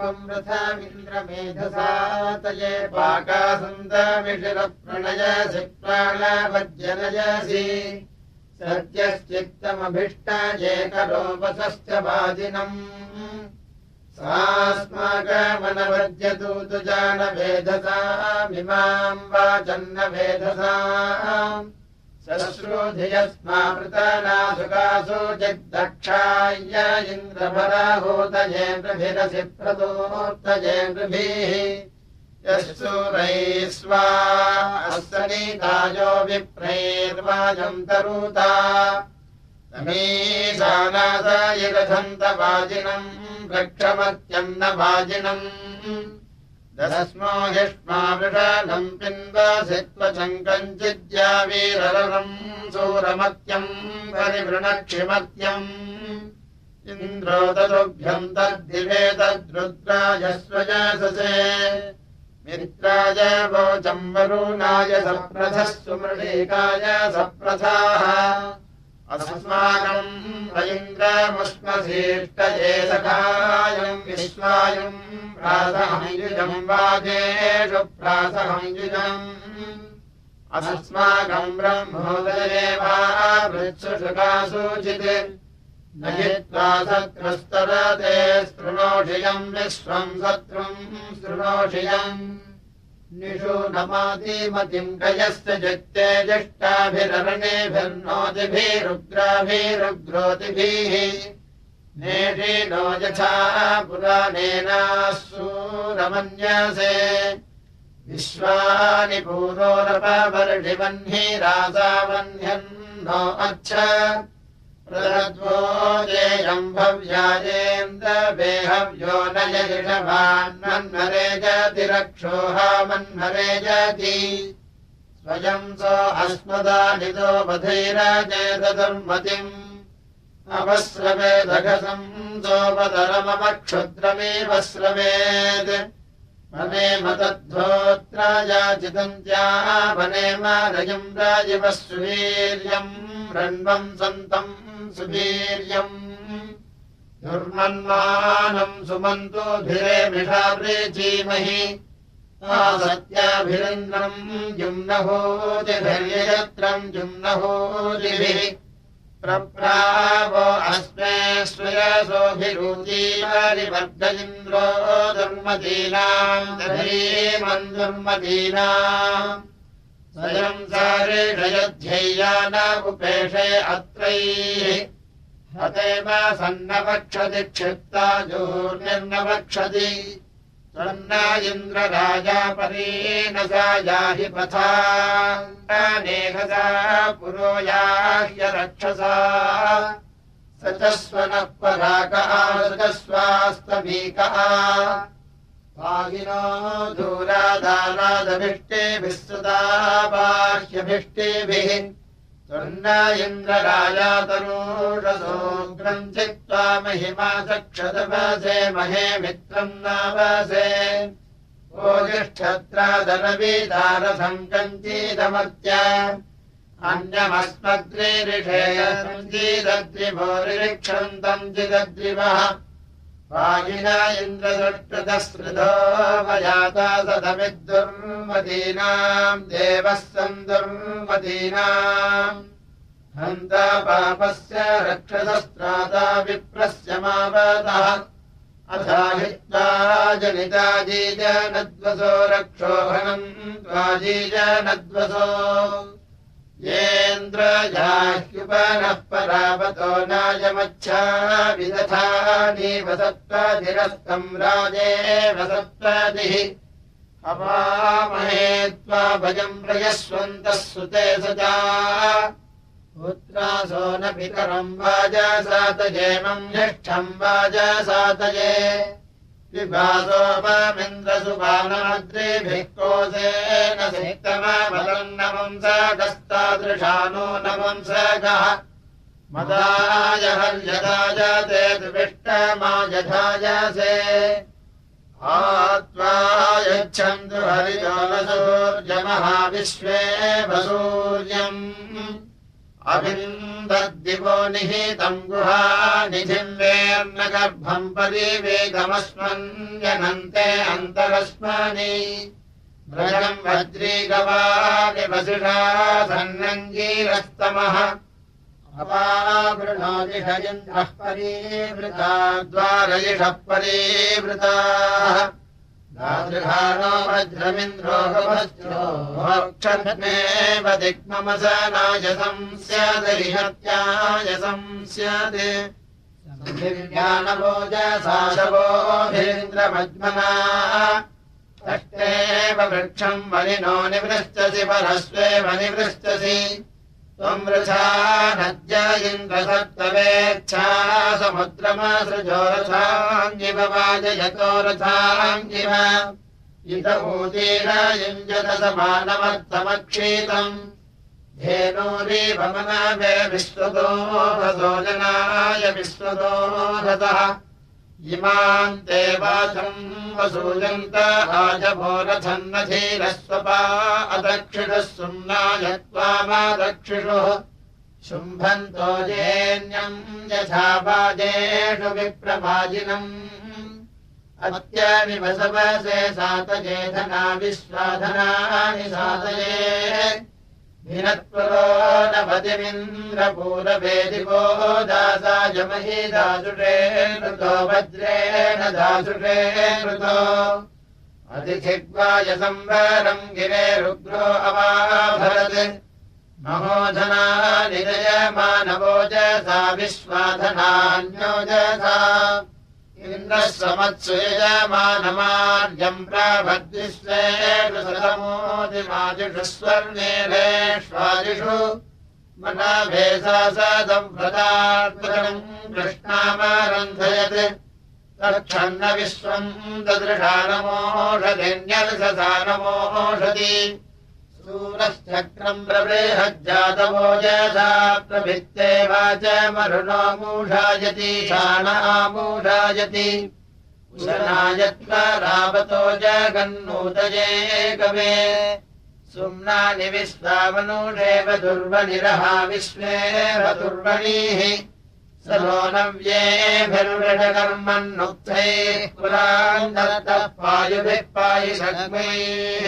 त्वम् रथमिन्द्रमेधसातये पाकासुन्दमिषिरप्रणयसि प्राणावज्जनयसि सत्यश्चित्तमभीष्टाये करोपसश्च वाजिनम् सास्माकमनवज्यतु तुजानवेधसामिमाम् वाचन्न वेधसाम् शश्रूधियस्मावृतानासुकासो जग्दक्षाय इन्द्रभराहूतयेन्द्रभिरसि प्रदोक्तयेन्द्रभिः यस्सूरैः स्वा अस्सनीतायो विप्रैर्वाजम् तरुता तमीशानासायिरथन्तवाजिनम् रक्षमत्यन्नवाजिनम् दस्मो हिष्मा वृषालम् पिन्वासित्वचम् कञ्चिद्यावीररम् सूरमत्यम् परिवृणक्षिमत्यम् इन्द्रो तदुभ्यम् तद्दिवे तद्रुद्राय स्वजससे मित्राय वोचम् वरुणाय सप्रथः सुमृळीकाय सप्रथाः अस्माकम् वैन्द्रमुष्मसीष्टये सखायम् विश्वायुम् प्रासहंयुजम् वाजेषु प्रासहंयुजम् अस्माकम् ब्रह्मोदये वा वृत्सुषुकासूचित् न हित्वा शत्रुस्तरते शृणोषियम् विश्वम् शत्रुम् शृणोषियम् निषूनमातिमतिम् कयस्य जित्ते ज्येष्ठाभिररणेभिर्नोतिभिरुग्राभिरुग्रोतिभिः नेषीनो यथा पुराणेनासूरमन्यसे विश्वानि पूरोरपवर्षिवह्नि रासावह्न्यन्नो अच्छ प्रदद्वोजेयम् भव्याजेन्द्रवेहव्यो न यजिषभान्मन्मरे जति रक्षोहामन्मरे जति स्वयम् सो अस्मदानिदो वधैराजेतदुर्मतिम् अवस्रवेदघसम् सोपतरमपक्षुद्रमेव स्रवेत् वनेम तद्धोत्रायाचितन्त्यावनेम रयम् राजिवः सुवीर्यम् रण्वम् सन्तम् सुवीर्यम् दुर्मन्मानम् सुमन्तोभिरेमिषावृचीमहि आसत्याभिरिन्द्रम् जुम्नहोतिभिर्यजत्रम् जुम्नहोतिभिः प्रप्रावो अस्मे स्वयसोभिरुचीवरिवर्ग इन्द्रो दुर्मदीनाम् दधीमम् दुर्मदीनाम् स्वयम् सारेषयध्यैया न उपेशे अत्रैः हतेम सन्नवक्षति क्षिप्ता जोर्निर्नवक्षति तन्न इन्द्रराजा परीनसा याहि पथा नेहसा पुरो याह्य रक्षसा स च स्वनः पराकः सुजस्वास्तमीकः पाहिनो दूरादारादभिष्टेभिः सदा बाह्यभिष्टेभिः तन्न इन्द्रराजा तनूषसोऽग्रम् चित्वा महिमा चक्षदवसे महे मित्रम् नावसे ओजिष्ठत्रादरवीदारथम् कञ्चीदमत्या अन्यमस्मद्रिरिषेयम् जीदद्रिभोरिक्षन्तम् जिदद्रिवः वायिना इन्द्रदृष्टदस्मृतो वयाता सदमिद्दुर्मदीनाम् देवः सन्दुर्मदीनाम् हन्ता पापस्य रक्षसस्त्राता विप्रस्य मावतः अथाहित्वा जनिता जीजनद्वसो रक्षोहनम् त्वाजीजनद्वसो येन्द्रजाह्युपनः परावतो नायमच्छा विदधानि वसत्त्वाधिरस्तम् राजेव सत्त्वादिः अपामहे त्वा भजम् प्रयस्वन्तः सुते सजा पुत्रासो न पितरम् वाजासातयेमम् ज्येष्ठम् वाजासातये विभासोपमिन्द्रसुपानमद्रिभिः कोसेन सिक्तमबलम् नपुंसकस्तादृशानो नपुंसकः मदाय हर्यदायते दुविष्टमायधायसे आत्वा यच्छन्तु हरिजोलसूर्यमहाविश्वे वसूर्यम् अभिन्दद्दिवो निहितम् गुहानिधिम् वेद गर्भम् परिवेगमस्मन्यनन्ते अन्तरस्मानि व्रजम् वज्रीगवानि वसिषा सन्नङ्गीरस्तमः अपावृणोदिष इन्द्रः परीवृता द्वारयिषः परीवृताः दादृहानो वज्रमिन्द्रो गभस्यो मोक्षमेव दिग्ममसनायसम् स्यादरिहत्यायसम् स्यात् दिव्यानवोजसाशवोऽधीन्द्रमज्मना तष्टेव वृक्षम् वनिनो निवृष्टसि परस्वेव निवृष्टसि त्वम् वृथा नद्य इन्द्रसप्तवेच्छा समुद्रमसृजो रथाङ्गिव वाजयतो रथाङ्गिव इत ऊतीर युञ्जत समानमर्थमक्षीतम् धेनूरीवमनवे विश्वतो रथो जनाय विश्वतो रथः इमान्ते वाचम् वसूयन्त आजभो रथन्नधीरस्वपा अदक्षिणः सुम्नायत्वामादक्षिषुः शुम्भन्तो जेन्यम् यथा वाजेषु विप्रवाजिनम् अत्यमिव सवसे सातजेधना विश्वाधनानि सातये भिनत्वरो नवतिमिन्द्रपूरवेदिवो दासाय मही दासुषे नृतो वज्रेण दासुषे नृतो अतिथिग्वाय संवरम् गिरे रुद्रो अवाभरत् महोधना निजयमानवोजसा विश्वाधनान्योजसा इन्द्रः समत्सु यजमानमार्यम् प्राभद्विश्वेषु सदमोदिमादिषु स्वर्णेरेष्वादिषु मनाभेसासदम् व्रतात्मकम् कृष्णामारन्धयत् तक्षन्न विश्वम् ददृशानमोषधिन्यर्षसानमोषधि सूरश्चक्रम् प्रबृहज्जातवोजसा प्रभित्ते वाचमरुणो मूषायति शाणामूषायति उशनायत्वा रावतो जगन्नूतये कवे सुम्नानि विश्वावनूषेव दुर्वनिरहा विश्वेव दुर्वणीः स नो नव्येभिर्वृषकर्मन्नुक्तैः पुरान्दरतः पायुभिः पायिषग्मैः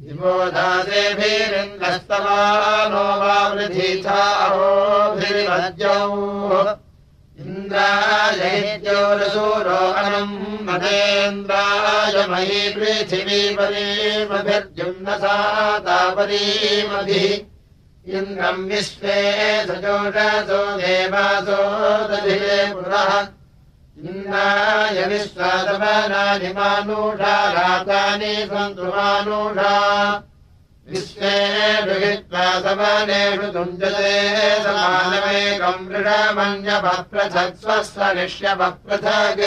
विमोधासेभिरिन्द्रस्तवानो वावृधीथा अहोभिर्वज्यौ इन्द्रायैद्योरसूरो अनम् मदेन्द्राय मयि पृथिवी परीमभिर्जुम्नसा तापरीमभिः इन्द्रम् विश्वे सजोषसो देवासो दधिरे पुरः इन्द्राय विश्वासमानानि मानुषा रातानि सन्तु मानुषा विश्वे विहित्वा समानेषु तुञ्जते समानमेकम् वृषमन्यभप्रथक्स्वस्वनिष्यभप्रथक्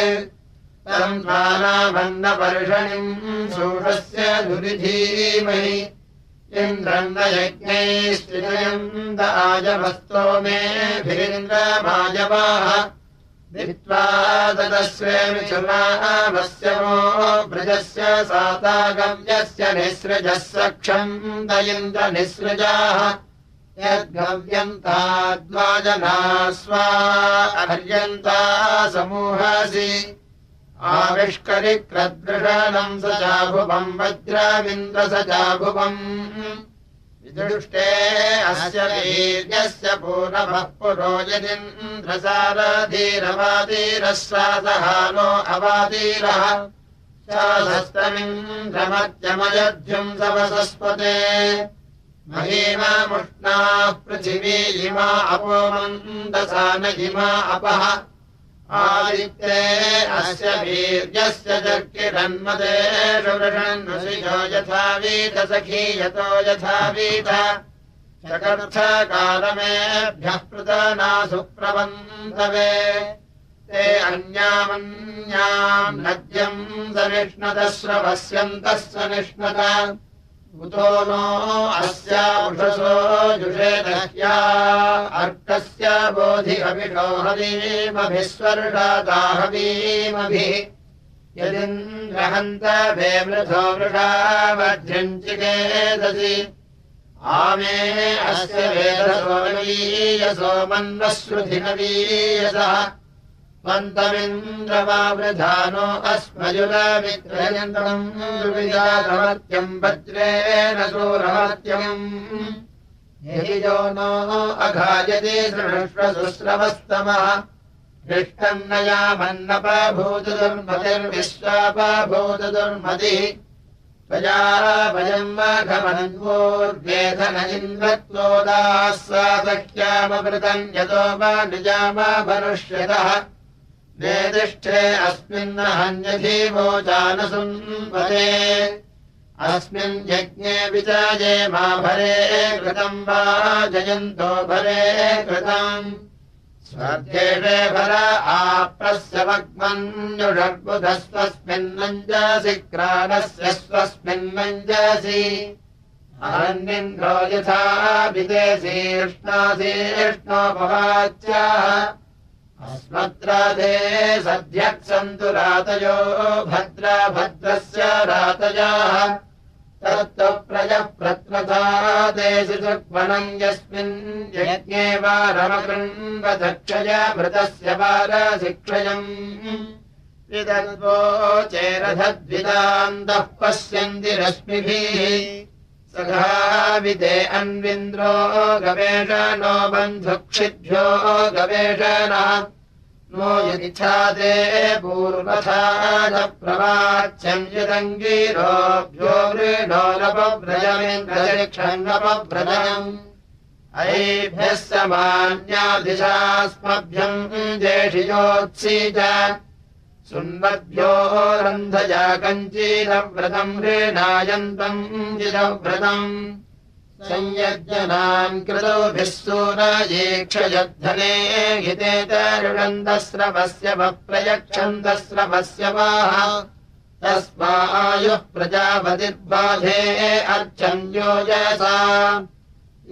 तम् त्वानाभन्नपर्षणिम् सूषस्य दुरिधीमहि इन्द्रम् न यज्ञैः स्थितयन्त आजभस्तो मेभिरिन्द्रमाजवाः दित्वा तदस्वे मिथुनामस्यमो ब्रजस्य सातागव्यस्य निःसृजः सक्षम् दयिन्द्र निःसृजाः यद्गव्यन्ताद्वाजना स्वा अर्यन्ता समूहासि आविष्करिक्रद्वृषणम् स चाभुवम् वज्रमिन्द्र स चाभुवम् विदुष्टे अस्य वीर्यस्य पूर्णभः पुरो यदिन्द्रसारधीरवादीरः स्वासहानो अवादीरः शासस्तमिन्द्रमत्यमयध्युम् सवसस्पते महीमामुष्णाः पृथिवी इमा अपो मन्दसा न इमा अपः आदित्ये अस्य वीर्यस्य जर्किरन्मदेषु वृषन्नुषिजो यथा वीत सखीयतो यथा वीत चकर्थकालमेभ्यः पृतना सुप्रवन्तवे ते अन्यामन्याम् नद्यम् सनिष्णतः स्रवस्यन्तः सनिष्णत उतो नो अस्या उषसो जुषे दह्या अर्कस्य बोधि अभिषो हवीमभिः स्वर्षादाहवीमभिः यदिन्द्रहन्तभे मृथो वृषा वज्रञ्चिकेदसि आमे अस्य वेदसो नवीयसो मन्वश्रुधि नवीयसः त्वन्तमिन्द्रवावृधानो अस्मयुरमित्रयन्तम् दुर्विजातमर्त्यम् वज्रेण सूरमर्त्यम् यदि यो नो अघायति सृष्वसुस्रवस्तमः दृष्टम् न यामन्नपभूतदुर्मतिर्विश्वापभूतदुर्मतिः त्वया वयम् माघमन्वोर्वेधन इन्द्रत्वोदाः सा सख्यामवृतम् यतो वा निजामाभनुष्यतः नेदिष्ठे अस्मिन्नहन्यधीवोचानसुन्वते अस्मिन् यज्ञे विचाये मा भरे कृतम् वा जयन्तो भरे कृतम् स्वर्धेषे भर आप्रस्य वग्मन्युषड्बुधस्वस्मिन्नञ्जसि क्राणस्य स्वस्मिन्नञ्जसि अरण्यन्द्रो यथा विदेशीर्ष्णासीर्ष्णोपवाच्याः अस्मद्राधे सध्यक्सन्तु रातयो भद्रा भद्रस्य रातयाः तत्त्व प्रजः प्रत्वधादेशि सुक्वणम् यस्मिन् यज्ञे वारमकृण्वदक्षय मृतस्य वारशिक्षयम् विदद्वोचेरधद्विदान्तः पश्यन्ति रश्मिभिः सखाविदे अन्विन्द्रो गवेषणो बन्धुक्षिभ्यो गवेषण नो यदिच्छादे पूर्वथा न प्रवाच्यम् यदङ्गीरोभ्यो वृणोरपव्रजमिन्द्रशिक्षन्नपव्रजम् ऐभ्यः समान्यादिशास्मभ्यम् जेषियोत्सी च सुन्वद्भ्यो रन्धया कञ्चीरव्रतम् ऋणायन्तम् जिरव्रतम् संयज्ञनाम् कृतोभिः सूरयेक्षयद्धने हिते तरुणन्दस्रवस्य वप्रयक्षन्दस्रवस्य वाह तस्मायुः प्रजापतिर्बाधे अर्चन्योजसा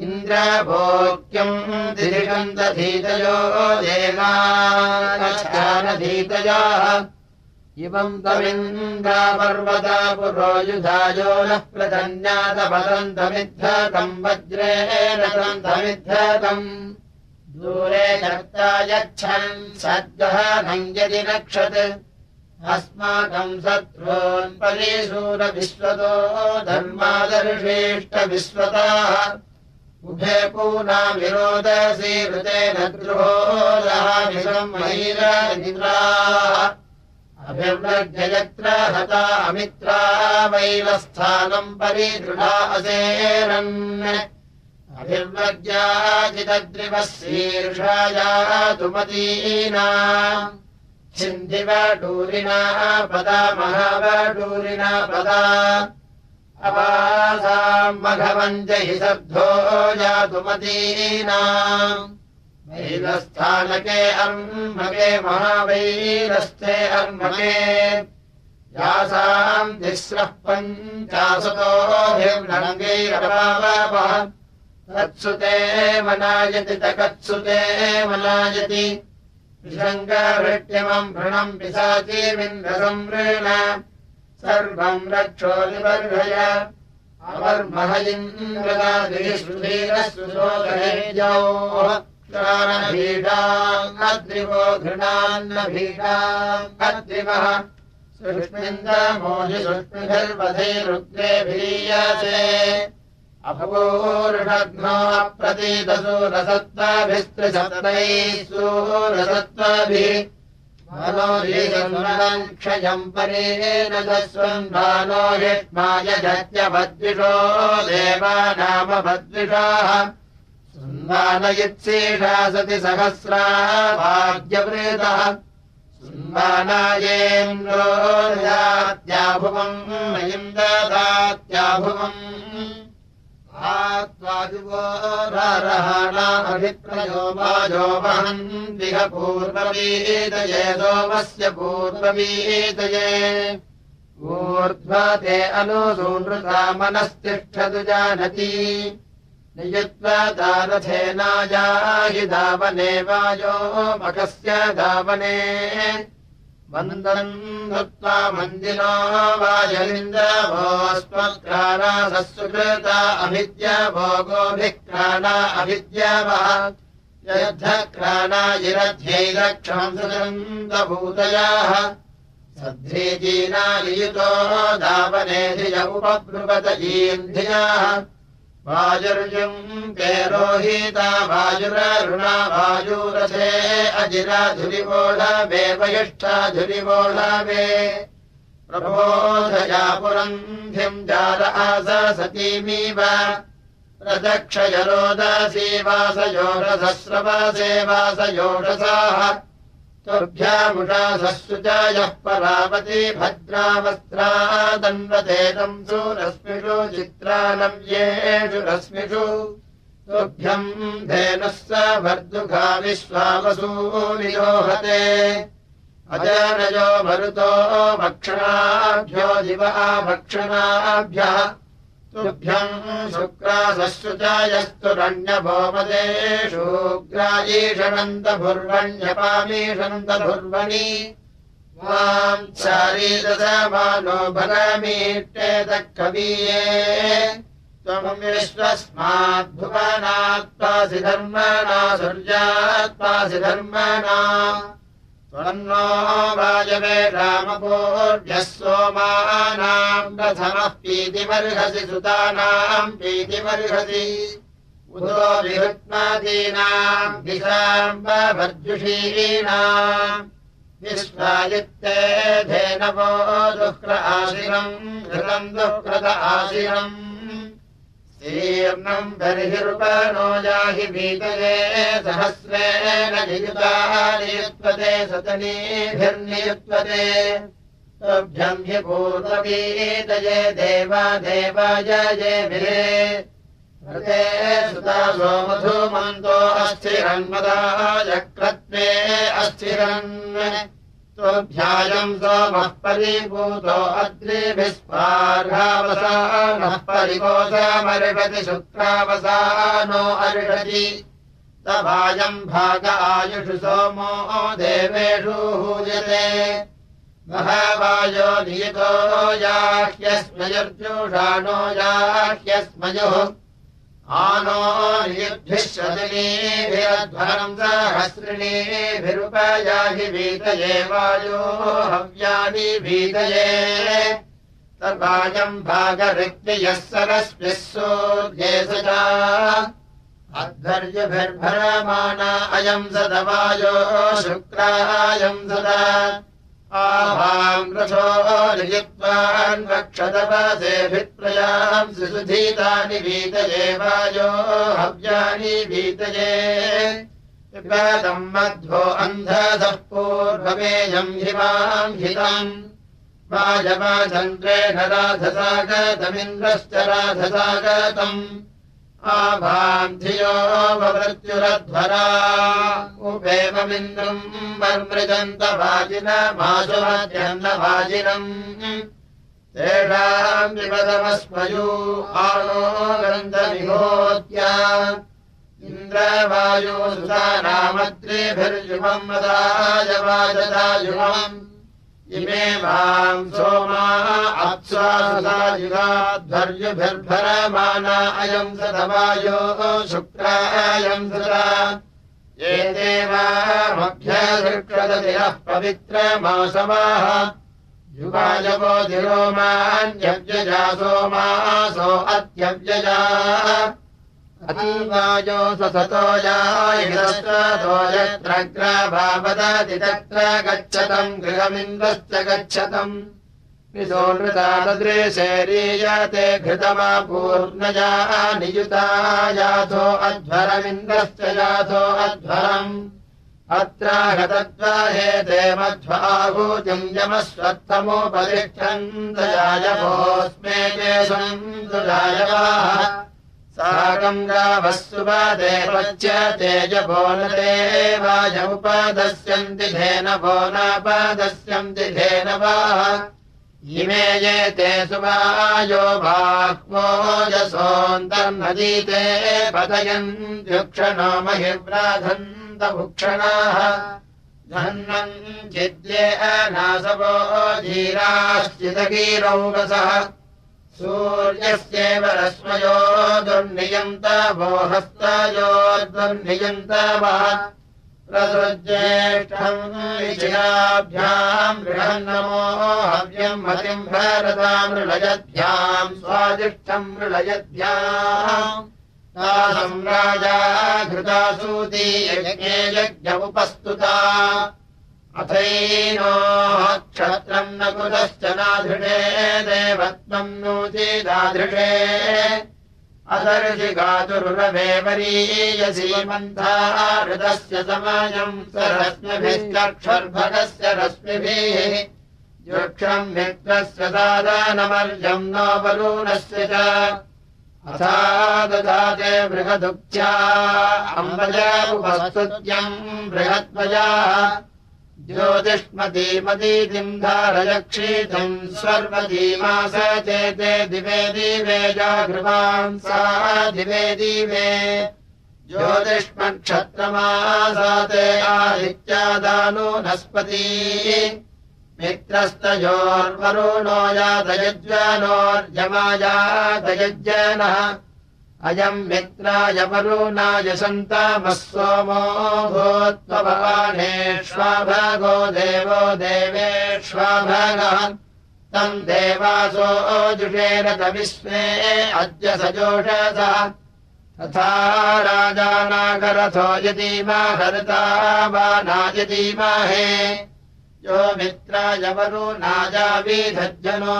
इन्द्रभोक्यम् दिरिषन्दधीतयो देवानधीतयाः इवम् तमिन्द्रापर्वता पुरो युधायो नः प्रतन्यातपतन्तमिद्धतम् वज्रेण तन्तमिद्धतम् दूरे चर्चा यच्छन् सद्गहनम् यदि रक्षत् अस्माकम् शत्रून् परिशूरविश्वतो धर्मादर्शेष्टविश्वताः उभे पूना विरोधसी ऋतेन द्रुहो लहामिषम् महीरनिद्राः अभिव्रज्य यत्र हता अमित्रा वैलस्थानम् परिदृढा असेरन् अभिव्रज्याजितद्रिवः शीर्षायातुमतीना छिन्दिवडूरिणा पदा महावडूरिणा पदा अवासाम् मघवञ्च हि शब्दो यातुमतीना वैलस्थानके अर्मके महावैलस्थे अर्मके यासाम् तिस्रः पञ्चाशतोभिर्नङ्गैरपावपः तत्सुते वनायति तकत्सुते वनायति विशङ्कभृट्यमम् भृणम् पिशाचीमिन्द्रसंवृण सर्वम् रक्षो निबर्हय अवर्मह इन्द्रदादिः सुधीरः सुशोधनेजोः क्षारभीडाम् अद्रिवो घृणान्नभीडाम् अद्रिवः सुष्मिन्दमोहि सुष्मिभिर्वधैरुग्रेभीयसे अभवोर्षघ्नो अप्रतीतसूरसत्त्वाभिस्त्रिशतैः सूरसत्त्वाभिः मनोरीसन्वनम् क्षयम् परेण दस्वन्भानो हिष्माय जत्यभद्विषो देवानामभद्विषाः सुन्वानयित्सीषा सति सहस्रा भाग्यवृतः सुन्वानायेन्द्रो ददात्याभुवम् मयिम् ददात्याभुवम् आत्वादिवो रारहाणा अभिप्रयो वाजो वहन्तिह पूर्ववीतये सोमस्य पूर्ववीतये ऊर्ध्वा ते अनुसूनृता मनस्तिष्ठतु जानति नियुत्वा दारथेनायाहि धावने वायो मखस्य धावने वन्दन् दत्त्वा मन्दिनो वाजलिन्दवोऽस्मत्क्राणा सत्सुकृता अभिद्या भोगोभिः क्राणा अभिद्यावः यद्धक्राणाजिरध्यैदक्षम् सुगन्धभूतयाः सध्रीजीनालियुतो दावनेधिज उपब्रुवत ईन्धियाः वाजुर्युम् केरोहिता वाजुररुणा वाजुरसे अजिरा धुरिवोढवे वयिष्ठा धुरिवोढवे प्रबोधया पुरन्धिम् जार आस सतीमीव प्रदक्षयरोदसी वासयोषसस्रवासे वासयोषसाः तुभ्यामुषासस्सु च यः परावती भद्रावस्त्रा दन्वतेतम् सुरश्मिषु चित्रानव्येषु रश्मिषु तुभ्यम् धेनुः स भर्दुघा विश्वावसूनियोहते अजनयो मरुतो भक्षणाभ्यो दिवा भक्षणाभ्यः तुभ्यम् शुक्रासस्सु च यस्तुरण्यभोमदेषु ग्रायीषणन्तभुर्वण्यपामीषन्तभुर्वणि वाम् चारीदशमानो भगमीष्टेतः कवीये त्वम् विश्वस्माद्भुवनात्पासि धर्मणा सूर्यात्पासि धर्मणा त्वन्नो वायवे रामपूर्व्यः सोमानाम् प्रथमः पीतिमर्हसि सुतानाम् पीतिमर्हसि उदो विहुत्मदीनाम् दिशाम्बभर्जुषीणाम् विश्वादित्ते धेनवो दुःख्र आशिरम् घृतम् दुःकृत आशिरम् शीर्णम् बर्हिरुपनो याहि वीतये सहस्रेण नियुतानियुत्वते सतनीभिर्नियुत्वते तुभ्यम् हि पूर्ववीतये देवा देवाय येभिरे व्रते सुता सोमधूमन्तो अस्थिरन्मदाय क्रत्वे अस्थिरन् तुभ्यायम् सोमः परिभूतो अद्रिभिः स्पार्हावसानः परिकोशमर्हति शुक्रावसानो अर्हति तवायम् भाग आयुषु सोमो देवेषु हूयते महावायो नियतो याह्यस्मयुर्जुषाणो याह्यस्मयुः आनो नियुद्भिः शतनीभिरध्वरम् सहस्रिणीभिरुपयाहि वीतये वायो हव्यानि वीतये तर्वायम् भागरिक्तियः सरस्विः सूर्ये सजा अध्वर्युभिर्भरमाना अयम् सदवायो शुक्रायम् सदा आभाम् रथो नियुत्वान् वक्षदवसेभिप्रयाम् सुधीतानि वीतये वायो हव्यानि वीतये पिबदम् मध्वो अन्धसः पूर्वमेयम् हिमाम् हितम् वायवाचन्द्रेण राधसागतमिन्द्रश्च राधसागतम् आभाम् धियो ववृत्युरध्वरा उपेममिन्द्रम् वर्मृजन्तवाजिनमाशुमध्यन्नवाजिनम् तेषाम् विपदमस्मयू आनो ग्रन्थविहोत्या इन्द्रवायुसुतानामद्रिभिर्युमम् मदाय वाजदायुमम् इमे वाम् सोमा अप्सायुगाध्वर्युभिर्भरमाना अयम् सदवायो शुक्रायम् सदा एते वामभ्यसृक्षदतिरः पवित्रमासवाः युगायवो दिरोमान्यव्यजा सोमासो अत्यव्यजा अतीवायो सतो यायितो यत्रग्रभावदति तत्र गच्छतम् गृहमिन्द्रश्च गच्छतम् विसोनृतादृशेरीयते घृतमापूर्णया नियुता याथो अध्वरमिन्द्रश्च याथो अध्वरम् अत्रागतद्वाहेते मध्वाहूतिम् यमस्वत्थमुपतिष्ठन्तयायवोऽस्मे ते सन्तुजायवाः साकम् गावः सुपदे पच्यतेजभो न देवायमुपदस्यन्ति धेनवो नापदस्यन्ति धेनवाः इमे ये ते सुवायो बाह्वोजसोऽन्तर्नदीते पतयन्त्युक्षणो महिव्राधन्तभुक्षणाः धन्वन् चिद्ये अनासवो धीराश्चिदगीरौकसः सूर्यस्येव रश्मयो दुर्नियन्त वो हस्तयो दुर्नियन्त वः प्रसृज्येष्ठम् विजयाभ्याम् बृहन्नमो हव्यम् मतिम् भरताम् मृळयद्भ्याम् स्वादिष्ठम् मृळयद्भ्याम् तासम् राजा घृतासूती यज्ञे यज्ञमुपस्तुता अथैनो क्षत्रम् न कुतश्च नाधृषे देवत्वम् नूचिदाधृषे अदर्शि गातुरुरवे वरीयसी मन्थाहृतस्य समयम् सरश्मिभिश्चक्षुर्भगस्य रश्मिभिः वृक्षम् मित्रस्य सादानमर्जम् नो वरुणस्य च अथा ददाते बृहदुक्त्या अम्बजामुपस्तुत्यम् बृहत्वजाः ज्योतिष्मतीमतीतिम् धारयक्षीतम् स्वर्मतीमास चेते दिवे दिवे जागृवान् सा दिवे दिवे ज्योतिष्मक्षत्रमासाते आदित्यादानूनस्पती मित्रस्तयोर्वरुणो यातयज्वानोर्यमायातयज्जनः अयम् मित्राय वरुणाय सन्तामः सोमो भूत्वभवानेष्वाभगो देवो देवेष्वाभगः तम् देवासो जुषेण तविश्वे अद्य सजोषसः तथा राजानागरथो यदीमाहर्ता वानायदीमाहे यो मित्राय वरुणायावीधज्जनो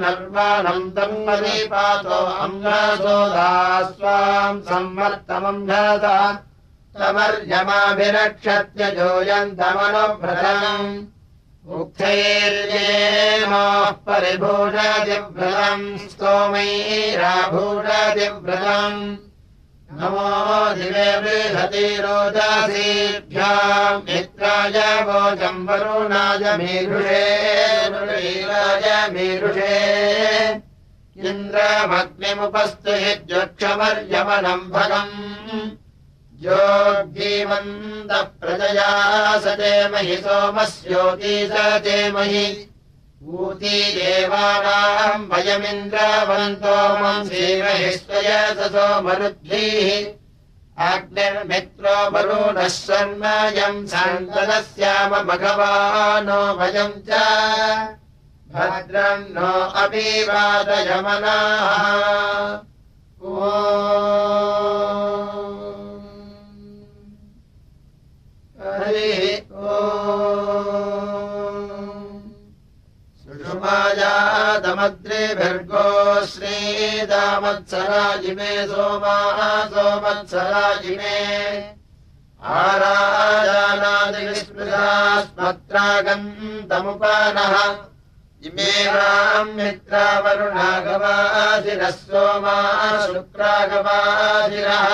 नर्वाणम् तम् मदीपातो अम्रासोदास्वाम् सम्मर्तमम्भता तमर्यमाभिरक्षत्य जोयन्तमनुभ्रतम् उक्थैर्येमोः परिभूषतिव्रतम् स्तोमैराभूषतिव्रतम् नमो दिवे बृहति रोदसीभ्याम् मित्राय वोचम् वरुणाय मीरुषे मीराय मीरुषे इन्द्रमग्निमुपस्तुहिज्वक्षमर्यमनम् भगम् ज्योग्जीवन्तः प्रजया सचेमहि सोमस्योती सचेमहि ऊती देवानाम् वयमिन्द्रवन्तो मंसीमहि स्वयससो मरुद्भिः अग्निर्मित्रो वरुणः शर्मयम् सन्ततस्याम भगवानो वयम् च भद्रम् नो अभिवादयमनाः हरिः सुषुमायादमद्रिभिर्गो श्रीदामत्सराजिमे सोमाः सोमत्सराजिमे आराजानादिविस्मृतास्मत्रागन्तमुपानः इमे मित्रावरुणागवासिरः सोमाः शुक्रागवासिरः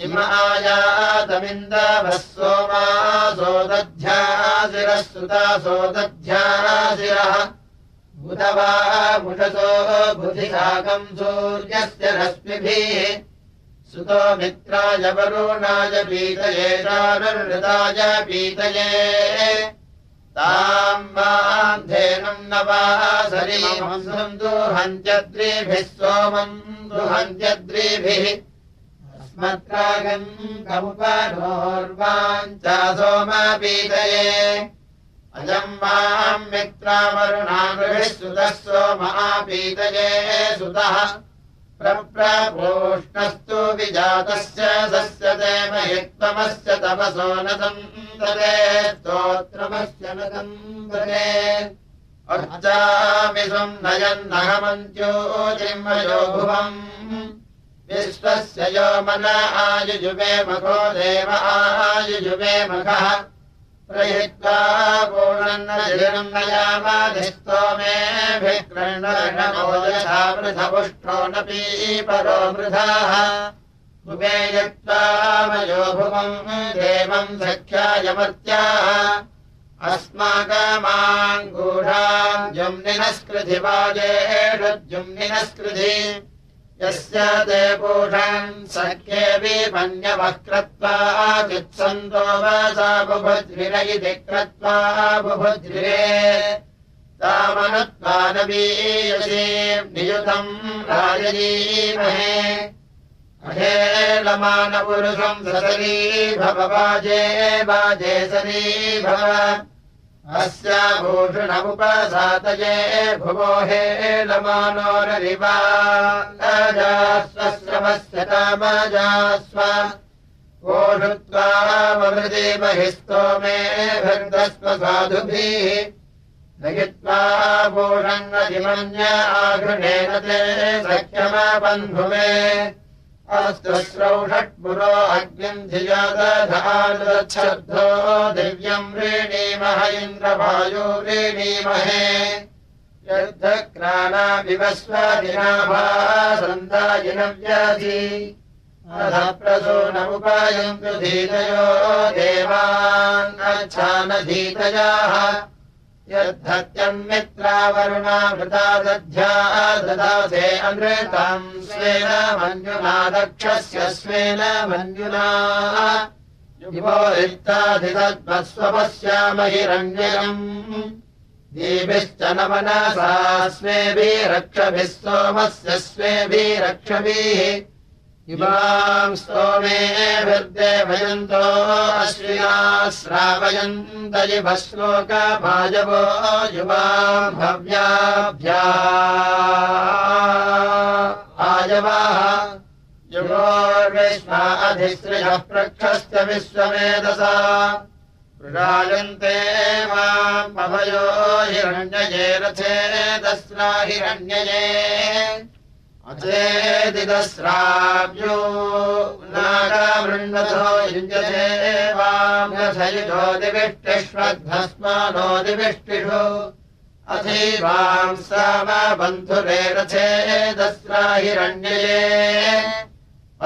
इमायातमिन्दवः सोमाः सोदध्यासिरः सुता सोदध्यासिरः बुधवा मुषसो बुधिसाकम् सूर्यस्य रश्मिभिः सुतो मित्राय वरुणाय पीतये चारुहृदाय पीतये ताम् धेनुम् नवासरीमम् दुहन्त्यद्रिभिः सोमम् दुहन्त्यद्रिभिः अस्मत्रागम् कमुपनोर्वाञ्चा सोमपीतये अयम् माम् मित्रावरुणागृभिः सुतः सोमापीतये सुतः प्रप्रोष्णस्तु विजातस्य सस्यते महित्वमस्य तपसो न सन्तते स्तोत्रमस्य न सन्तते अर्चामि स्वम् नयन्नहमन्त्योजिर्मयो भुवम् विश्वस्य यो मन आयुजुवे मखो देव आयुजुवे मखः प्रहित्वा पूर्णन्नजिरम् नयामाधिस्तो मेभिः कृष्णर्णमोदयथा वृथपुष्टो न पीपरो वृथाः भुवे यत्त्वा मयो भुवम् देवम् सख्यायमर्त्याः अस्माकमाङ्गूढाम् जुम्निनस्कृधि वाजेषु जुम्निनस्कृधि यस्य ते पूषन् सख्ये विमन्यवः कृत्वा चित्सन्तो वसा बुभुद्रिर इति कृत्वा बुभुद्रिरे तामनत्वानवीयसीम् नियुतम् राजयीमहे अहेलमानपुरुषम् ससरी भव वाजे वाजे सरी भव अस्या भूषणमुपसातये भुवो हेलमानो नरिवा अजास्वश्रवस्य तामजास्व ओषुत्वामृते महिस्तोमे भर्दस्व साधुभिः नयित्वा भूषङ्गतिमन्य आघृणेन ते सख्यमबन्धुमे अस्तु श्रौषट्पुरो अग्निम् धिया दधानुदच्छब्दो दिव्यम् व्रीणीमः इन्द्रवायो व्रीणीमहे यद्धक्राणा विवस्वदिनाभासन्दायिनव्याधि अधप्रसूनमुपायन्तु धीतयो देवान् अच्छानधीतयाः यद्धत्यन्मित्रावरुणामृता दध्या ददासे अमृतम् स्वेन मञ्जुना दक्षस्य स्वेन मञ्जुना युवो रिक्ताधितद्वस्वपश्याम हिरण्यम् दीभिश्च न मनसा स्वेभिरक्षभिः सोमस्य स्वेभिरक्षभिः इमाम् स्तोमेभिर्देवयन्तो अश्विना श्रावयन्त इव श्लोकभाजवो युवाम् भव्याभ्या आजवाः युगोर्विश्वा अधिश्रियः प्रक्षस्य विश्वमेधसा प्रजायन्ते माम् पवयो हिरण्यये रथे दस्रा हिरण्यये अचेदिदस्राव्यो नागामृण्वतो युञ्जते वाम्यथयुजो दिविष्टिष्वध्वस्मानो दिविष्टिषु अथैवां सामबन्धुरे रथे दस्रा हिरण्यये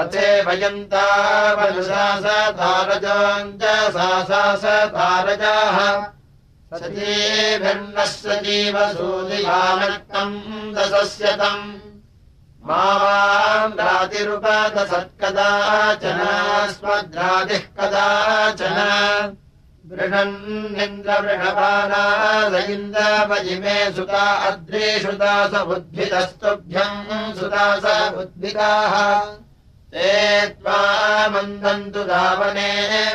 अथे वयन्तावनुसासतारजाञ्च सासासतारजाः सतीभिर्नः सजीवसूदिवानक्तम् दशस्यतम् मावाम् रातिरुपदसत्कदाचन स्मद्रातिः कदाचन वृषन्निन्द्रवृषपानाद इन्द्रपजिमे सुता अद्रीषुता स बुद्धितस्तुभ्यम् सुता स बुद्धिताः ते त्वामन्दन्तु धावने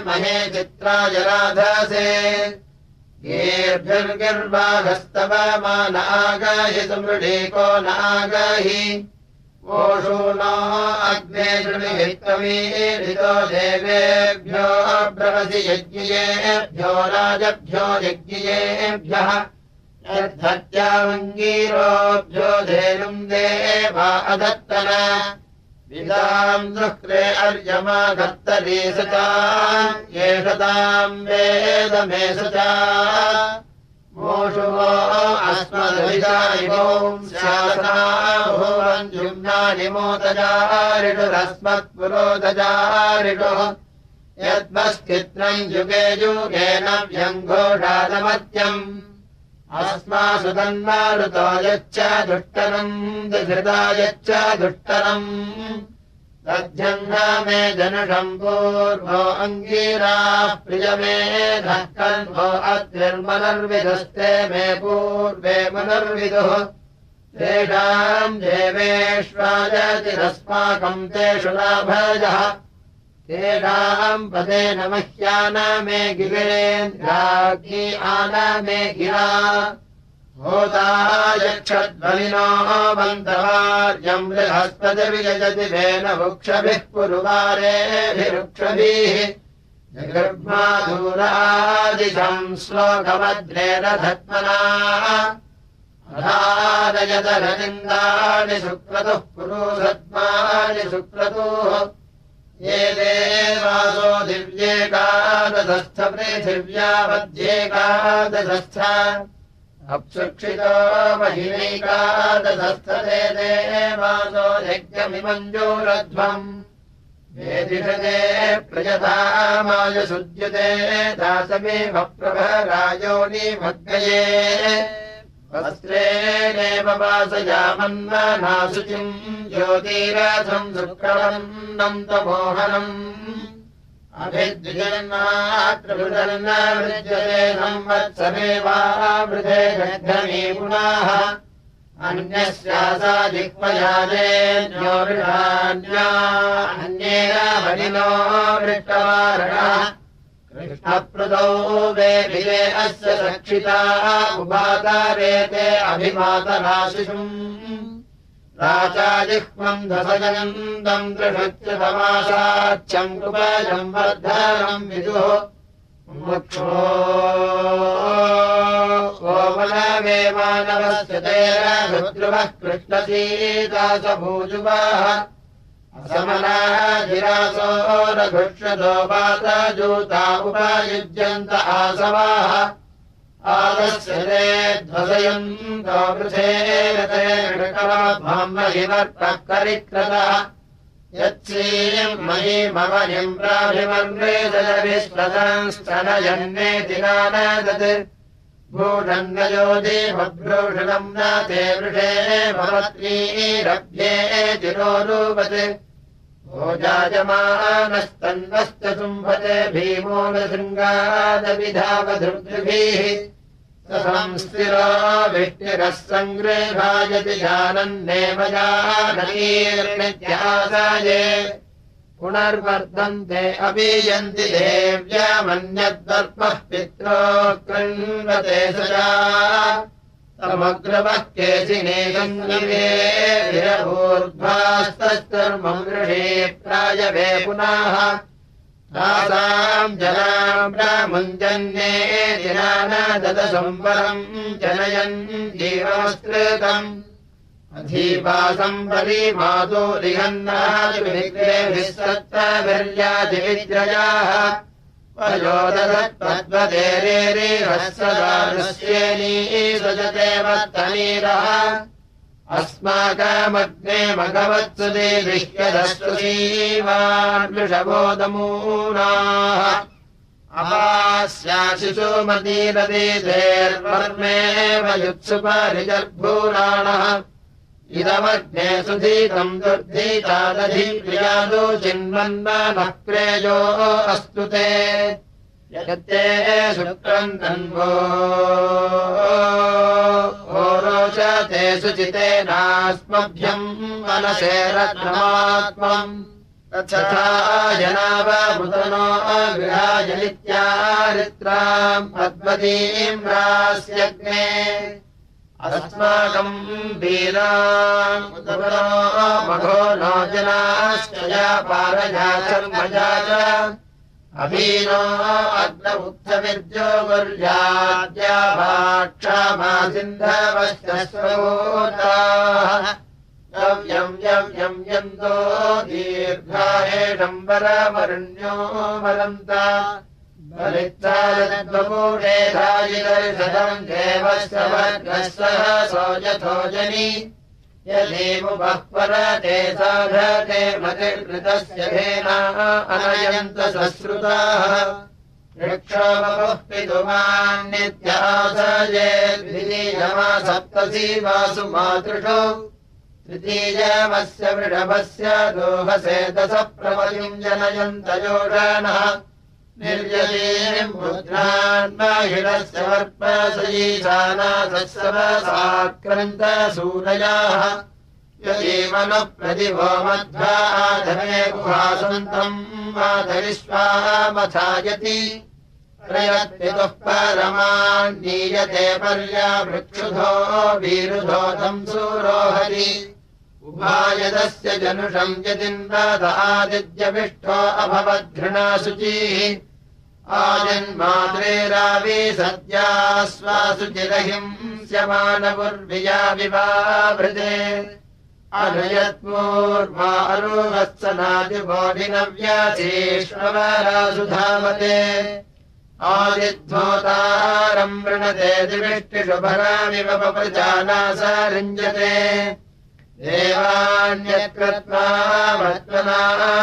महे चित्राय राधसे गीर्भिर्गिर्वाघस्तव मा नागाहि सुमृढीको नागाहि ओषूनो अग्ने शृणुहित्वमीरितो देवेभ्यो ब्रवसि यज्ञियेभ्यो राजभ्यो यज्ञियेभ्यः यद्धत्यामङ्गीरोभ्यो धेनुम् देवा अदत्तन विदाम् दुःख्रे अर्यमा कर्तरी सता येषताम् वेदमे सता मोषुवो अस्मद्विदायिमोम् स्यासाभुवञ्जुम्नानि मोतजारिषुरस्मत्पुरोदजारिषुः यद्मस्कित्रम् युगे युगेन व्यङ्घोषादमत्यम् अस्मासु तन्मारुतो यच्च दुष्टरम् दिधृता यच्च दुष्टरम् तद्ध्यन्नामे जनुषम् पूर्वो अङ्गीराः प्रियमेधः कल्पो अद्भिर्मनर्विदुस्ते मे पूर्वे मनर्विदुः तेषाम् देवेष्वायतिरस्माकम् तेषु लाभजः तेषाम् पदेन मह्यानामे गिरिरेन्द्राग्नि आनामे गिरा होतायक्षद्वलिनो बन्धवार्यम् बृहस्पतिर्यजति वेन वृक्षभिः पुरुवारेभिरुक्षभिः जगर्माधूरादिशम् श्लोकमद्रेण धत्मना अधारयतरनिन्दानि सुक्रतुः पुरुषद्मानि सुक्रतुः ये देवासो दिव्येकादशस्थ पृथिव्यावध्येकादशस्थ अप्सुक्षितो महिनैकादशस्थते देवासो यज्ञमिमञ्जूरध्वम् वेदिषते प्रयतामायसुज्यते दासमेव प्रभरायोनिमग्नये वस्त्रेणेव वासयामन्मनाशुचिम् ज्योतिरथम् शुक्रवन्नम् तमोहनम् अभिद्विजन्मात्रभृतन्न वृज्यते संवत्सरेवावृधे गद्धमी पुनाः अन्यस्यासा जिह्वयादेन्यो वृषान्या अन्येन वनिनो वृष्टवारणः कृष्णप्रदौ वेभिरे अस्य सक्षिताः उपातारेते अभिमातनाशिषुम् राजा जिह्वम् धसजनन्दम् दृढच्युतमासाच्छम् कृपजम् वर्धनम् विदुः मुक्षो कोमलवे मानवस्य तेरभुद्रुवः कृष्णसीदासभूजुवाः असमनाः जिरासो रघुष्यतो पातजूता उपयुज्यन्त आसवाः आदस्य ते ध्वसयन्तो वृथेरते ऋकवमहिवर्तः करिक्रतः यत्सीयम् मयीमवनिम् प्राभिमन्वेदविश्वतंस्तनयन्नेति नानदत् भूषण्गयोधिभ्रूषणम् न ते वृषे भवत्रीरभ्ये जिरोरूपत् भोजायमानस्तन्वश्च शुम्भते भीमो नृङ्गादविधावधृग्भिः संस्थिरो विष्टिरः सङ्गृहायति जानन्नेव जानतीर्नित्यासाये पुनर्वर्धन्ते अभियन्ति देव्यामन्यद्वर्पः पित्रो कृण्वते सजा समग्रवः केशिने सङ्गमे विरभूर्ध्वास्तर्मम् ऋषे प्रायवे पुनः तासाम् जनाम् प्रामुञ्जन्ये दिनानादशम्बरम् जनयन् जीवमस्कृतम् अधीवासम् परिमातो रिहन्नादिविग्रेभिः सत्त्वभिर्यादिविद्रयाः वयोदधत्पद्वदेरेरिहस्सदारुष्येनी सजते वत्तनीरः अस्माकमग्ने मघवत्सुदे दृश्यदस्तु सीवान् वृषभोदमूनाः अपास्याशिशुमतीरतीर्वर्मेव युत्सुपरिजर्भूराणः इदमग्ने सुधीतम् दुर्धीतादधिप्रियादो चिन्वन्नः प्रेयो अस्तु ते यत्ते शुक्रम् तन्वो रोचते शुचितेनास्मभ्यम् मनसे रत्नमात्मम् तथा जनावमुदनो गृहाजनित्यारित्राम् पद्मतीम् रास्यग्ने अस्माकम् वीरान् मघो नो जनाश्च पारजा कर्मजा च अभीनो अग्नमुक्तविर्जो गुर्याद्या भाक्षामासिन्धवश्च स्वोताः यम् यन्तो दीर्घायेषम्बरमरण्यो मरन्ता बलित्सादद्वपूषे धायिदर्शदम् देवस्य वर्गस्य सोजथो जनि यदीमुपः परते साधते मतिर्कृतस्य धेना अनयन्त सश्रुताः वृक्षोपः पितुमान्नित्यासयेद्वितीयमा सप्तसी वासु मातृषु तृतीयमस्य वृषभस्य दोहसे दशप्रमतिम् जनयन्त योषाणः निर्यतीम् पुत्रान्माहिरस्य वर्पसयीशानासत्सवसाक्रन्त सूरयाः यदीमनः प्रतिभो मध्वाधने गुहासन्तम् मातरिष्वामथायति प्रयत्पितुः परमान्नीयते पर्यावृक्षुधो वीरुधोतम् सूरोहरि उभायदस्य जनुषम् यदिन्द्रादादित्यविष्ठो अभवद्घृणाशुचिः आजन्मात्रेरावी सद्यास्वासुचिरहिंस्यमानपुर्विया विवाभृते अनयत्मूर्वारुहत्सनादिबोधिनव्यासीष्वरासु धावते आदिध्वोतारम् वृणते दिविष्टिषु भरामिव पप्रजानासारिञ्जते देवान्यत्कृत्वा मत्मना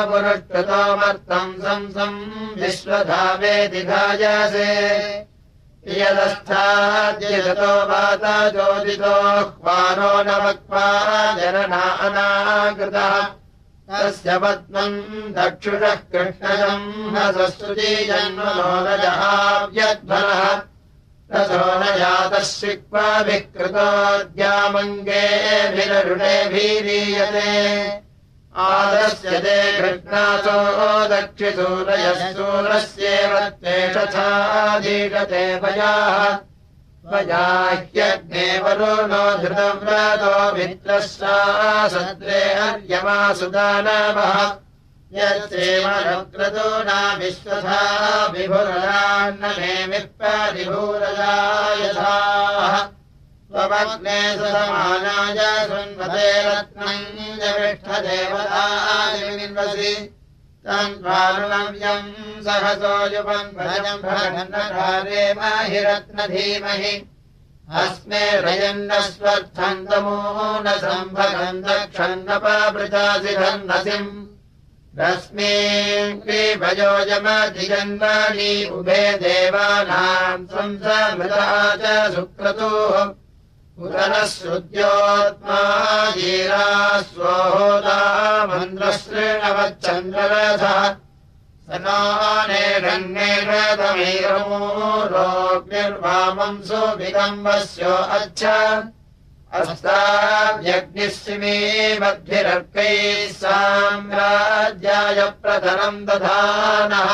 पुरुष्कृतोमर्थम् संसम् विश्वधावेति धायसे यदस्थाद्यतो वाता चोदितो ह्वानो न वक्त्वा जनना अनाकृतः तस्य पद्मम् दक्षुषः कृष्णजम् हसस्तुतीजन्मनो न जहाव्यध्वनः रसो न जातः शिक्वाभिः कृतोद्यामङ्गेभिररुणेभिरीयते आदस्य ते कृष्णासो दक्षिसूरयः सूरस्येव त्वेषथाधीशते पयाः त्वयाह्यग्ने वरुणो धृतव्रतो मित्रस्सा सद्रे हर्यमासुदानवः यत्सेवनक्रतूना विश्वथा विभुरलान्ननेमिः परिभूरलायथाः त्वमग्ने समानाय शृण्वते रत्नम् जविष्ठदेवतादिविन्वसि तन्वारुणव्यम् सहसो युवम् भजम् भगन्नकारे महि रत्नधीमहि अस्मे रयन्नस्वर्थन्तमो न सम्भगम् दक्षन्नपावृतासि धन्नसिम् रश्मीम् क्रीभयोजमधिजन्वानि उभे देवानाम् संसमृता च सुक्रतुः उदरः श्रुत्योत्मा जीरा स्वोदा मन्द्रश्रेणवच्चन्द्ररथः सनानेषन्नेषतमीरमो रोग्निर्वामम् सुभिकम्बस्यो अच्छ अस्ताव्यग्निस्सिमे मद्भिरर्कैः साम्राज्याय प्रतरम् दधानः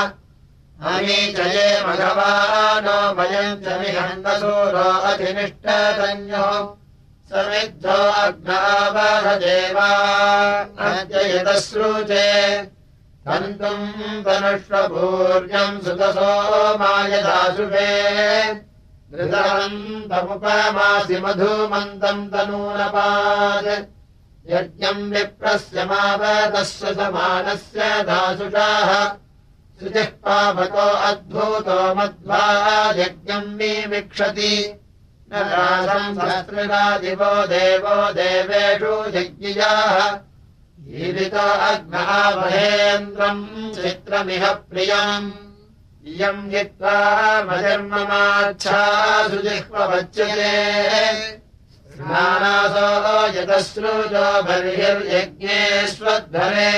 अमीचये मघवानो वयम् च मिहन्तसूरो अधिनिष्ठतन्यो समिद्धो अग्नावहदेवा अद्ययतश्रुचे तन्तुम् तनुष्वभूर्यम् सुतसो मायदाशुभे धृतवन्तमुपमासि मधुमन्तम् तनूनपात् यज्ञम् विप्रस्य मावतस्य समानस्य दासुषाः शुचिः पावको अद्भूतो मध्वा यज्ञम् विमिक्षति न रासम् सहस्रगादिवो देवो देवेषु यज्ञियाः ईरितो अग्नः महेन्द्रम् चित्रमिह प्रियम् इयम् जित्वा मजर्ममाच्छा सुजिह्ववच्यते स्नानासो यतश्रुतो बर्हिर्यज्ञेष्वध्वरे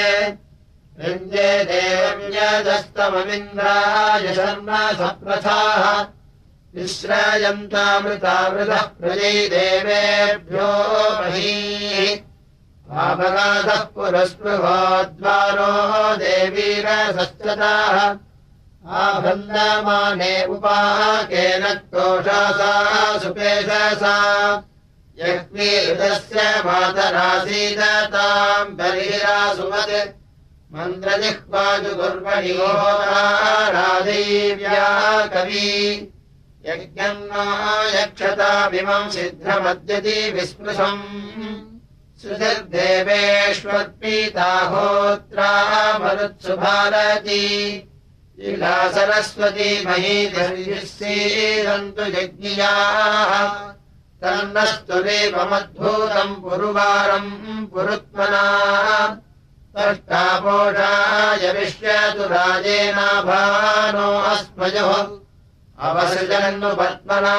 वृन्दे देवम् यदस्तममिन्द्राय शर्मा सप्रथाः विश्रायन्तामृतामृतः प्रजै देवेभ्यो महीः पापगाधः पुरस्पृहो द्वारो देवीरसश्चताः आभन्दमाने उपाकेन कोशासा सुपेशसा यज्ञीरुदस्य मातरासीदताम् बर्हिरासुवत् मन्द्रजिह्वाजुगुर्वणि घोराराधीव्या कवी यज्ञम् नो यक्षतामिमम् सिद्धमद्यति विस्पृशम् सुधिर्देवेष्वर्पीता होत्रा मरुत्सु भारती इला सरस्वती महीधर्युस्सीदन्तु यज्ञियाः तन्नस्तुरेवमद्भूतम् पुरुवारम् पुरुत्मना तष्टापोषाय विश्वतु राजेनाभानो अस्मयोः अवसृजन्नु पद्मना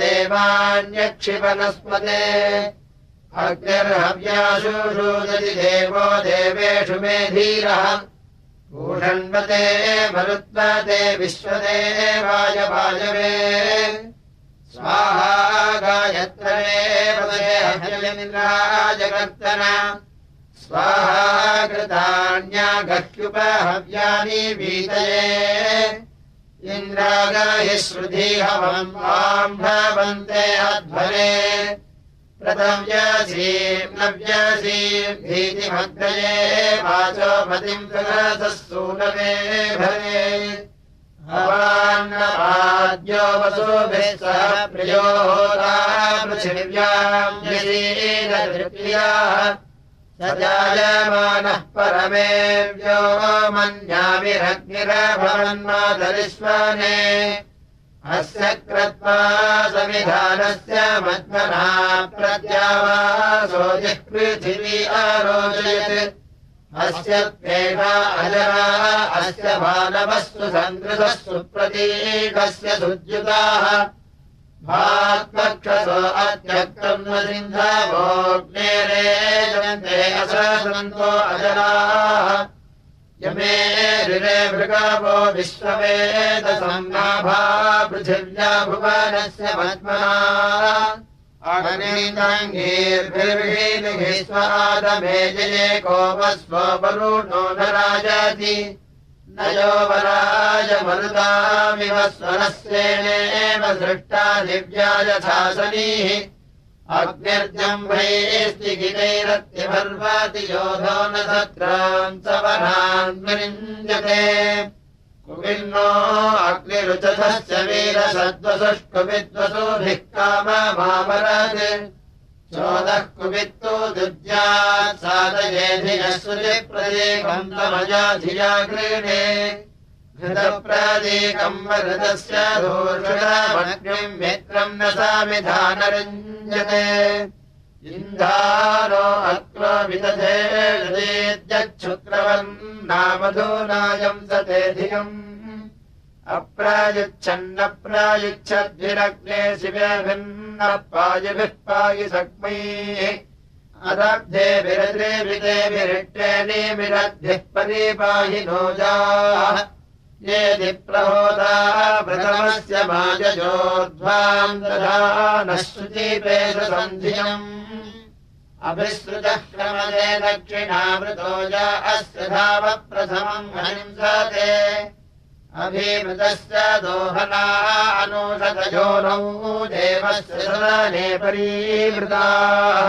देवान्यक्षिपनस्पते अग्निर्हव्याशुषूदति देवो देवेषु मे धीरः भूषण्वते मरुत्वते विश्वदेवाय वायवे स्वाहा गायत्रमे पदे हव्यमिन्द्राजकर्तन स्वाहा कृतान्यागह्युपहव्यानि वीतये इन्द्रागाहि श्रुधिहवम् वाम् भवन्ते अध्वरे प्रथव्यासीम् नव्यासीम् भीतिमग्रये वाचोपतिम् जगतः सूनवे भरे भवान्नपाद्यो वसुभिः सह प्रियो होता पृथिव्याम् यसीनधृत्याः स जायमानः परमेव्यो मन्याभिरग्निरभवन्मातरिष्वने अस्य क्रत्वा समिधानस्य मध्मना प्रत्यावासो जिह्पृथिवी आरोचयत् अस्य त्वेषा अजरा अस्य बालवस्तु सन्दृशः सुप्रतीकस्य सुज्युताः भात्पक्षसो अत्यक्तम् न सिन्धवोऽग्नेरे जन्ते अससन्तो अजराः यमे ऋरे मृगावो विश्ववेदसंनाभा पृथिव्या भुवनस्य पद्मना अग्निर्भिर्भिर्भिः स्वादमे जये कोपस्वपरूणो न राजति न योवराय मरुतामिव स्वरस्येनेव सृष्टा दिव्या यथासनीः अग्निर्जम्भैस्तिगिरैरत्यभर्वाति योधो न सत्रान् सवनान् विरिञ्जते कुविन्नो अग्निरुचथस्य वीरसद्वसुष्कुविद्वसुभिः काममावरत् चोदः कुवित्तो दुर्यात् साधयेधियः सुजिप्रदीपम् तमया धिया गृह्णे घृतप्रदीकम् वरदस्य धूर्षणमग्निम् मित्रम् न सामिधानरञ्जते इन्धानो अक्रो विदधेर्देद्यच्छुक्रवन्नामधूनायम् सते धियम् अप्रायुच्छन्नप्रायुच्छद्भिरग्ने शिवेभिन्नः पायुभिः पायुसक्मैः अदब्धे विरद्रेभिदेभिरिट्टेनीमिरद्भिः परिपाहिनो जाः येदि प्रहोदा प्रथमस्य माजजोर्ध्वाम् दधानः शुचिपेशसन्धियम् अभिसृजः क्रमदे दक्षिणामृतो या अस्य धाव प्रथमम् हनिंसते अभिमृतस्य दोहना अनुषतयोनौ देवस्य सदने परीवृताः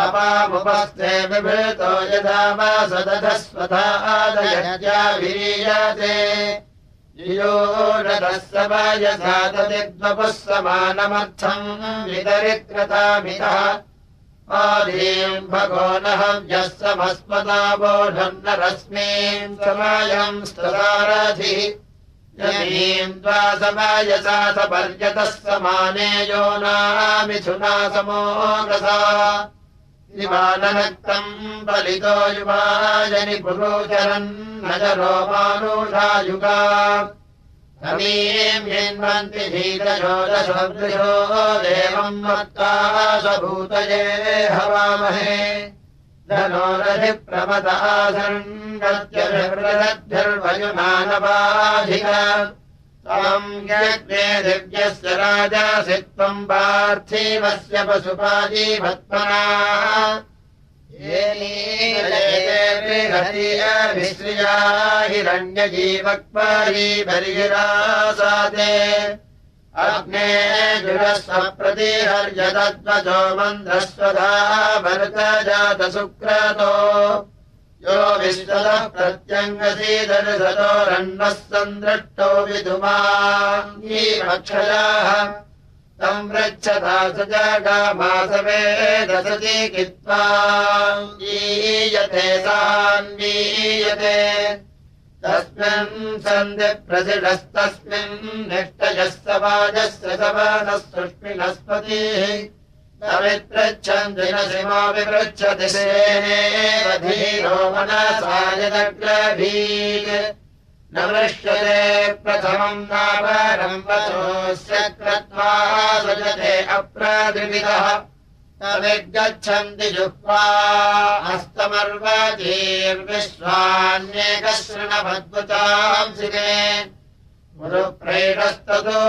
अपामुपस्थे विभृतो यथा वा सदधस्वथादयत्या विरीयते योरतः सवायसा तदिद्वपुः समानमर्थम् वितरित्रतामितः आदीम् भगो न हव्यः समस्मदा वोढम् न रश्मीम् समायम् स्तदारथिः यमीम् द्वा समायसा सपर्यतः समाने यो नामिथुना समोगसा दिवाननक्तम् बलितो युवाजनि पुरोचरन् नजरो मानुषायुगा तमीम् हिन्वन्ति धीरजोदशोदृशो देवम् मत्ता स्वभूतये हवामहे धनोरधिप्रमदासन्नत्यभिवृद्भिर्वयुनानवाधिक त्वम् यज्ञे दिव्यस्य राजासि त्वम् पार्थिवस्य पशुपाजीवत्मना येनीलयेभिश्रिया हिरण्यजीवक्पारी बर्हिरासाते अग्ने जुरस्व प्रतिहर्यदद्वचो मन्द्रस्वधा भरतजातसुक्रतो यो विश्वतः प्रत्यङ्गसीदर्शतोरण्वः सन्दृष्टो विधुमाक्षयाः तम् पृच्छता स जगामासवेदसति कित्वा ईयते सान्वीयते तस्मिन् सन्धिप्रसिडस्तस्मिन् निष्ठयः समाजस्य समानः सुष्मिनस्पतिः तमित्रच्छन्ति न सिमो विपृच्छति सेनेव धीरो मनसा यदग्रभीत् न वृष्यते प्रथमम् नापरम् वचोऽस्य कृत्वा सजते अप्रादृविदः तविद्गच्छन्ति जुह्वा हस्तमर्वतीर्विश्वान्येकशृणभद्वचांसि मे गुरुप्रेणस्ततो